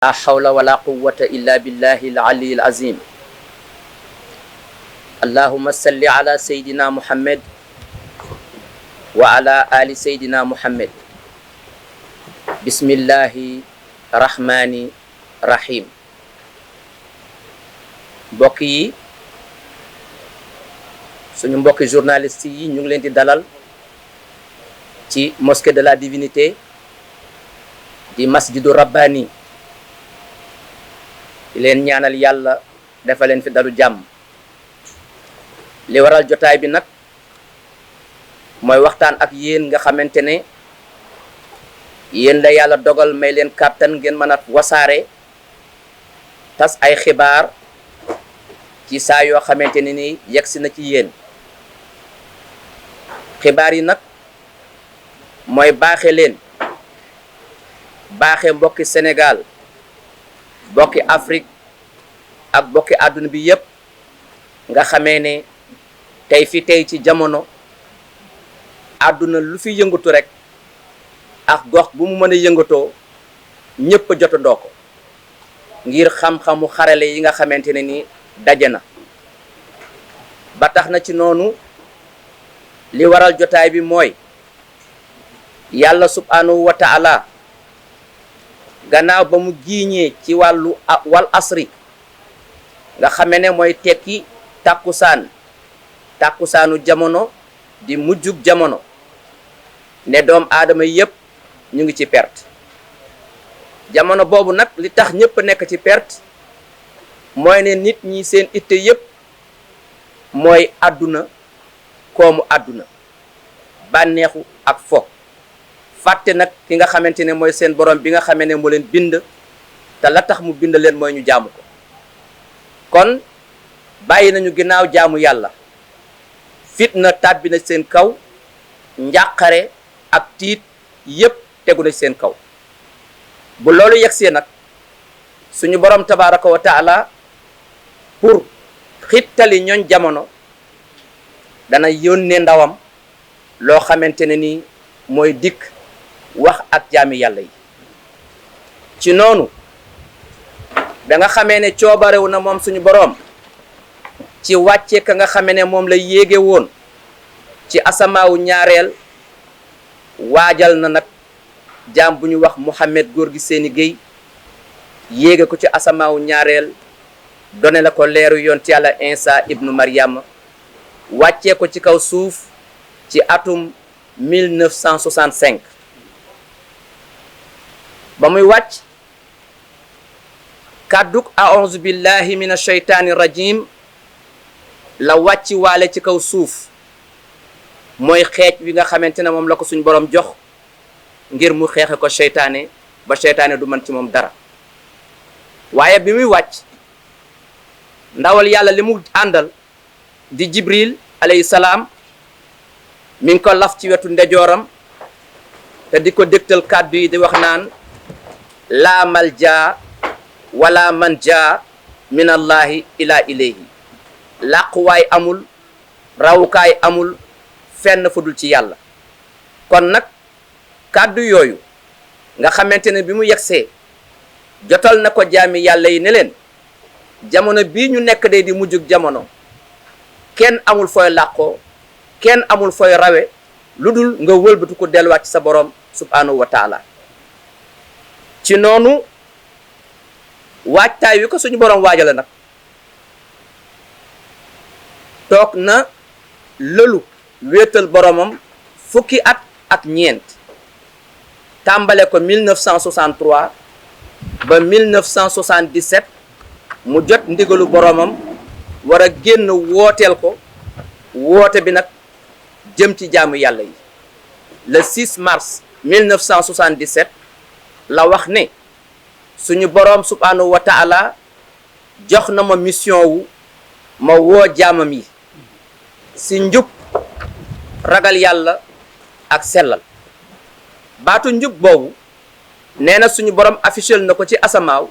لا حول ولا قوة إلا بالله العلي العظيم. اللهم صل على سيدنا محمد وعلى آل سيدنا محمد. بسم الله الرحمن الرحيم. mbokk yi suñu mbokki journaliste yi ñu ngi leen di dalal ci mosquée de la divinité di masjidu rabbani di leen ñaanal yàlla dafa leen fi dalu jàmm. li waral jotaay bi nag mooy waxtaan ak yéen nga xamante ne yéen la yàlla dogal may leen kàttan ngeen mën a wasaare tas ay xibaar ci saa yoo xamante ne ni yegsi na ci yéen. xibaar yi nag mooy baaxe leen baaxe mbokki Sénégal mbokki Afrique ak mbokki àdduna bi yépp nga xamee ne tey fi tey ci jamono àdduna lu fi yëngatu rek ak gox bu mu mën a yëngatoo ñépp jotandoo ko ngir xam-xamu xarale yi nga xamante ne ni daje na. ba tax na ci noonu li waral jotaay bi mooy yàlla subhanahu wa ta'ala gannaaw ba mu giiñee ci wal asri nga xame ne mooy tekki tàkkusaanu jamono di mujjug jamono ne doom aadama yépp ñu ngi ci perte. jamono boobu nag li tax ñépp nekk ci perte mooy ne nit ñi seen itte yépp mooy àdduna, koomu àdduna, bànneexu ak fo fàtte nag ki nga xamante ne mooy seen borom bi nga xamee ne moo leen bind te la tax mu bind leen mooy ñu jaamu ko. kon bàyyi nañu ginnaaw jaamu yàlla, fitna tàbbi na seen kaw, njàqare ak tiit yépp tegu na seen kaw. bu loolu yegsee nag suñu borom tabaraka wa taala pour xittali ñooñ jamono dana yónnee ndawam loo xamante ne ni mooy dikk wax ak jaami yàlla yi. ci noonu da nga xamee ne coobarewu na moom suñu boroom ci wàcce ka nga xamee ne moom la yéege woon ci asamaawu ñaareel waajal na nag jaam bu ñu wax Mouhamed Gorgui Séni Gueye yéege ko ci asamaawu ñaareel done la ko leeru yonent yàlla Insa ibnu Maryam wàccee ko ci kaw suuf ci atum 1965. ba muy wàcc kàdduk a'uuzu billahi min ashaytaani rajim la wàcci waale ci kaw suuf mooy xeej wi nga xamante ne moom la ko suñ borom jox ngir mu xeexe ko seytaane ba seytaane du mën ci moom dara. waaye bi muy wàcc ndawal yàlla li mu àndal di Jibril alayhi salaam mi ngi ko laf ci wetu ndejooram te di ko dégtal kàddu yi di wax naan laa malja wala manja min allahi ila ilayhi. làquwaay amul, rawukaay amul fenn fu dul ci yàlla. kon nag kàddu yooyu nga xamante ne bi mu yegsee jotal na ko jaami yàlla yi ne leen jamono bii ñu nekk day di mujjug jamono kenn amul fooy làqoo, kenn amul fooy rawe lu dul nga wëlbatu ko delluwaat ci sa borom subhanahu wa taala. ci noonu waajtaay wi ko suñu borom waajale nag toog na lëlu wéetal boromam fukki at ak ñeent tàmbale ko 1963 ba 1977 mu jot ndigalu boromam war a génn wooteel ko woote bi nag jëm ci jaamu yàlla yi. le 6 mars 1977 la wax ne suñu boroom subhanahu wa taala jox na ma mission wu ma woo jaamam yi si njub, ragal yàlla ak sellal. baatu njub boobu nee na suñu borom affichel na ko ci asamaaw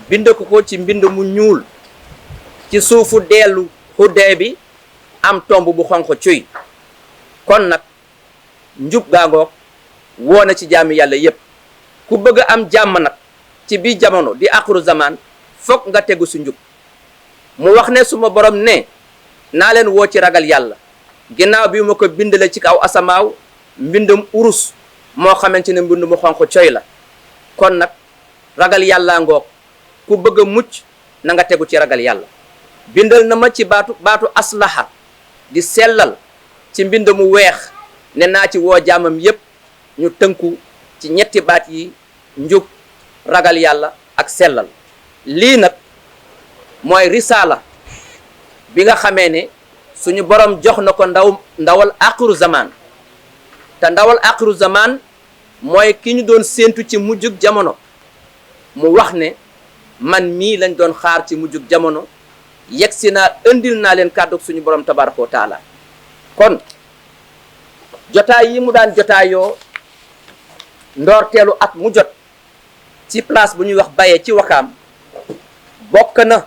bind ko ci mbind mu ñuul ci suufu deelu xuddee bi am tomb bu xonq cuy. kon nag njub gaangoog woo na ci jaami yàlla yépp ku bëgg am jàmm nag ci bi jamono di axiru zaman foog nga tegu su njub mu wax ne suma borom ne naa leen woo ci ragal yàlla ginnaaw bi ma ko bindale ci kaw asamaaw mbindum urus moo xamante ne mbind mu xonq coy la kon nag ragal yàlla ngoog ku bëgg a mucc na nga tegu ci ragal yàlla bindal na ma ci baatu aslaha di sellal ci mbind mu weex ne naa ci woo jaamam yépp ñu tënku ci ñetti baat yi njub ragal yàlla ak sellal lii nag mooy risaala bi nga xamee ne suñu borom jox na ko ndawal axiru zaman te ndawal axiru zaman mooy ki ñu doon séentu ci mujjug jamono mu wax ne man mii lañ doon xaar ci mujjug jamono yegsi naa indil naa leen kàddug suñu borom tabaraka wa taala kon jotaay yi mu daan jotaayoo ndoorteelu at mu jot ci place bu ñuy wax Baye ci Wakaam bokk na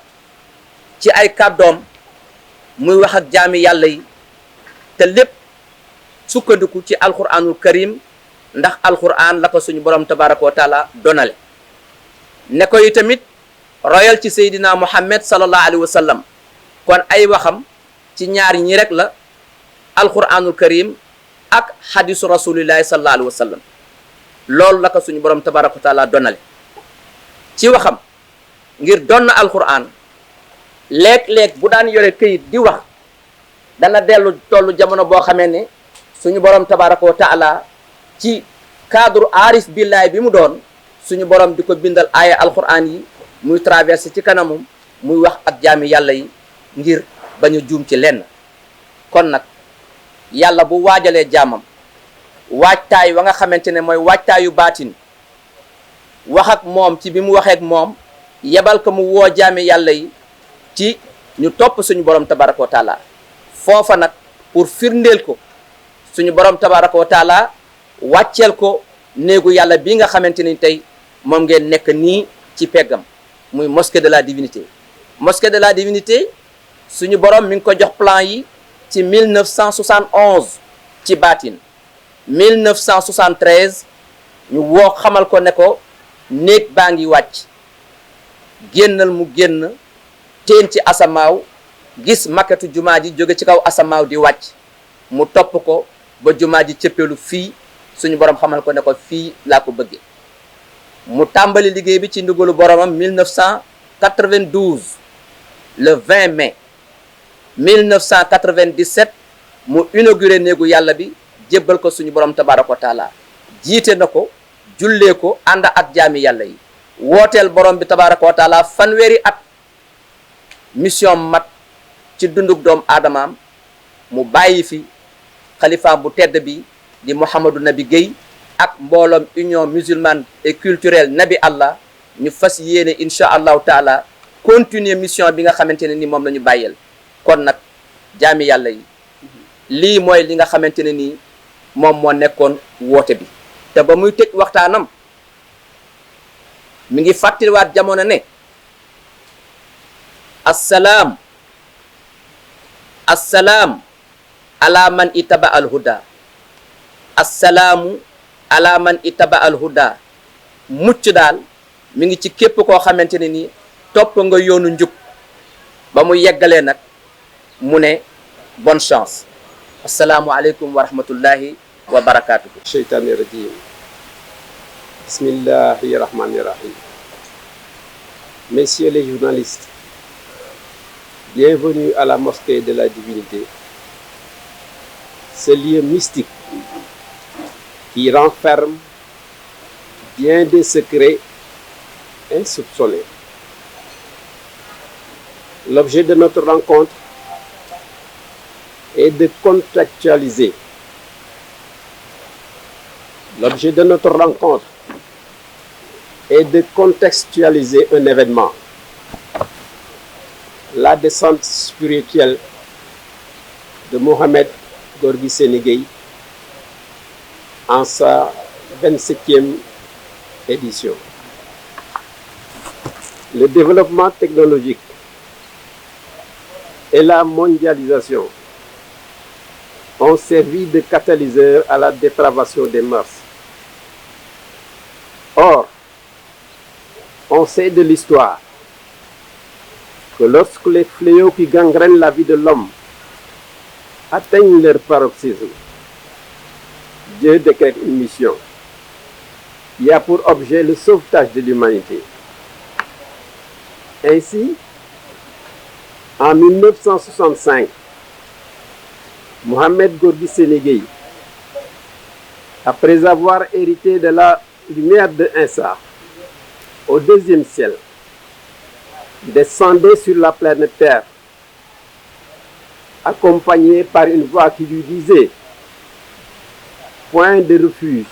ci ay kàddoom muy wax ak jaami yàlla yi te lépp sukkandiku ci alquranul karim ndax alquran la ko suñu borom tabaraka wa taala donale ne ko yi tamit royal ci seydina muhammad sallallahu alayhi wa sallam kon ay waxam ci ñaar ñi rek la alquranul karim ak hadisu rasulillahi sallallahu alayhi wa sallam loolu la ko suñu borom tabaraka wa taala donale ci waxam ngir donn alquran léeg-léeg bu daan yore këyit di wax dana dellu tollu jamono boo xamee ne suñu borom tabaraka wa taala ci cadre aarif billaay bi mu doon suñu borom di ko bindal aaya alquran yi muy traversé ci kanamum muy wax ak jaami yàlla yi ngir bañ a juum ci lenn kon nag yàlla bu waajalee jaamam waajtaay wa nga xamante ne mooy waajtaayu baatin wax ak moom ci bi mu waxee ak moom yebal ko mu woo jaami yàlla yi ci ñu topp suñu borom tabaraka wa taala foofa nag pour firndeel ko suñu borom tabaraka wa taala wàcceel ko néegu yàlla bi nga xamante ni tey moom ngeen nekk nii ci peggam muy mosquée de la divinité mosquée de la divinité suñu borom mi ngi ko jox plan yi ci 1971 ci baatin 1973 ñu woo xamal ko ne ko néeg baa ngi wàcc génnal mu génn teen ci asamaaw gis maketu jumaa ji jóge ci kaw asamaaw di wàcc mu topp ko ba jumaa ji cëppeelu fii suñu borom xamal ko ne ko fii laa ko bëggee mu tàmbali liggéey bi ci ndigalu boromam 1992 le 20 mai 1997 mu inauguré néegu yàlla bi jébbal ko suñu borom tabaraka wa taala jiite na ko jullee ko ànd ak jaami yàlla yi wooteel borom bi tabaraka wa taala fanweeri at mission mat ci dunduk doom aadamaam mu bàyyi fi xalifaam bu tedd bi di Mouhamadou Nabi Guèye ak mbooloom union musulmane et culturelle Nabi Allah ñu fas yéene incha allahu taala continuer mission bi nga xamante ne ni moom la ñu bàyyeel kon nag jaami yàlla yi lii mooy li nga xamante ne nii moom moo nekkoon woote bi te ba muy tëj waxtaanam mi ngi fàttaliwaat jamono ne assalaam ala man itaba al huda assalaamu ala man itaba al huda mucc daal mi ngi ci képp koo xamante ne ni topp nga yoonu njub ba mu yeggalee nag mu ne bonne chance assalaamu aleykum wa rahmatullahi wa barakatuhu sheytaani rajim bismillahi rahmani rahim. Messieurs les journalistes, bienvenue à la mosquée de la divinité, ce lieu mystique qui renferme bien des secrets insoupçonnés. L'objet de notre rencontre est de contextualiser. L'objet de notre rencontre est de contextualiser un événement, la descente spirituelle de Mohamed Gorgui Séni Gueye en sa 27e édition. Le développement technologique et la mondialisation ont servi de catalyseur à la dépravation des mœurs. Or, On sait de l'histoire que lorsque les fléaux qui gangrènent la vie de l'homme atteignent leur paroxysme, Dieu décrète une mission qui a pour objet le sauvetage de l'humanité. Ainsi, en 1965, Mohamed Gorgui Sénégué, après avoir hérité de la lumière de Insa au deuxième ciel, descendait sur la planète Terre, accompagné par une voix qui lui disait « Point de refuge,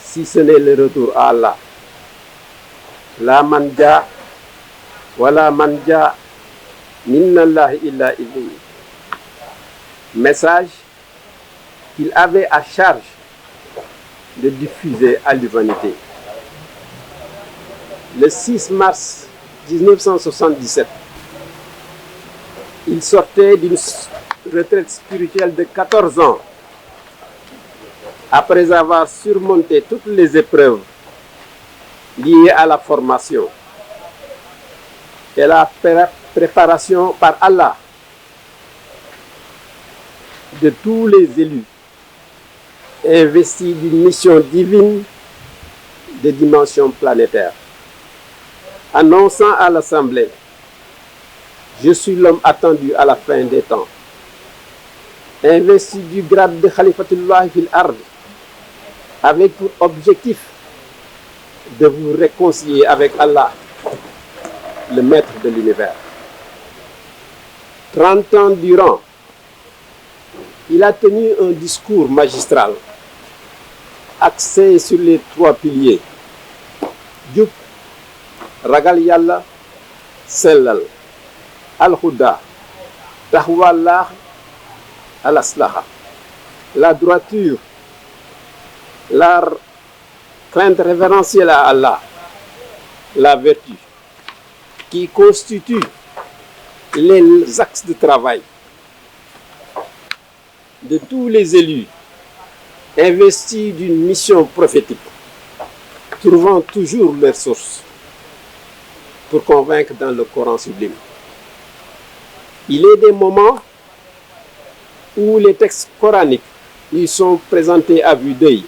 si ce n'est le retour à Allah. La manja, wala manja, minnallahi illa ilayhi » Message qu'il avait à charge de diffuser à l'humanité. Le 6 mars 1977, il sortait d'une retraite spirituelle de 14 ans après avoir surmonté toutes les épreuves liées à la formation et la préparation par Allah de tous les élus investis d'une mission divine de dimension planétaire, annonçant à l'Assemblée « Je suis l'homme attendu à la fin des temps, investi du grade de Khalifatullah fil Ard, avec pour objectif de vous réconcilier avec Allah, le maître de l'univers. » 30 ans durant, il a tenu un discours magistral axé sur les 3 piliers jub, ragal yàlla, sellal, al-huda, taxwallah, al-aslaha, la droiture, la crainte révérentielle à Allah, la vertu, qui constituent les axes de travail de tous les élus investis d'une mission prophétique, trouvant toujours leur source pour convaincre dans le Coran sublime. Il est des moments où les textes coraniques lui sont présentés à vue d'œil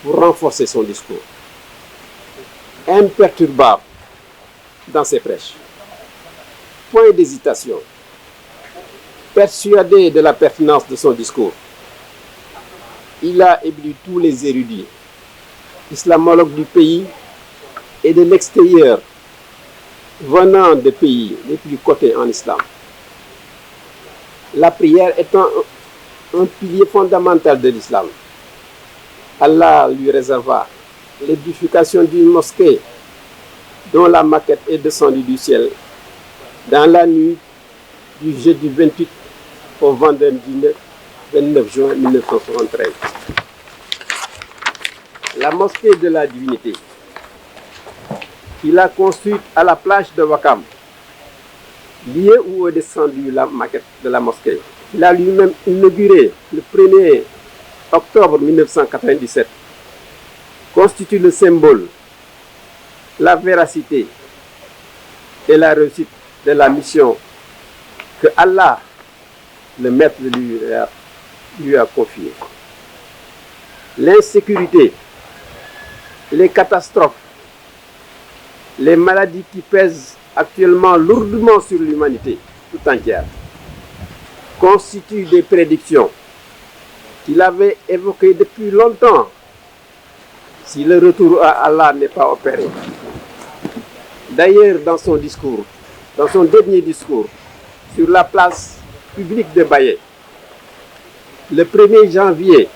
pour renforcer son discours. Imperturbable dans ses prêches, point d'hésitation, persuadé de la pertinence de son discours, il a ébloui tous les érudits, islamologues du pays et de l'extérieur, venant des pays les plus cotés en islam. La prière étant un pilier fondamental de l'islam, Allah lui réserva l'édification d'une mosquée dont la maquette est descendue du ciel dans la nuit du jeudi 28 au vendredi 29 juin 1973. La mosquée de la divinité, qu'il a construite à la plage de Wakam, lieu où est descendue la maquette de la mosquée. Il a lui-même inauguré le 1er octobre 1997, constitue le symbole, la véracité et la réussite de la mission que Allah, le maître de l'univers, lui a confiée. L'insécurité, les catastrophes, les maladies qui pèsent actuellement lourdement sur l'humanité tout entière constituent des prédictions qu'il avait évoquées depuis longtemps si le retour à Allah n'est pas opéré. D'ailleurs, dans son discours, dans son dernier discours, sur la place publique de Baye, le 1er janvier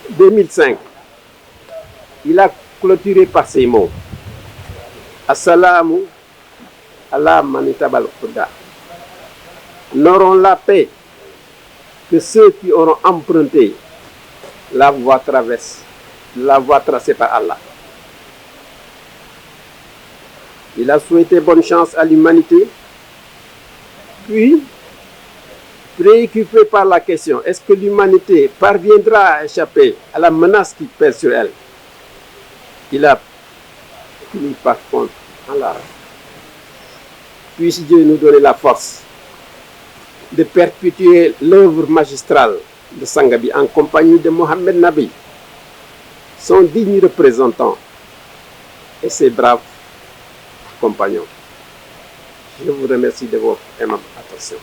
2005, il a clôturé par ces mots: Assalamu ala manitabal huda. N'auront la paix que ceux qui auront emprunté la voie tracée par Allah. Il a souhaité bonne chance à l'humanité, puis, préoccupé par la question, est-ce que l'humanité parviendra à échapper à la menace qui pèse sur elle? Il a finit par fondre en larmes. Puisse Dieu nous donner la force de perpétuer l'œuvre magistrale de Sangabi en compagnie de Mohamed Nabi, son digne représentant et ses braves compagnons. Je vous remercie de votre aimable attention.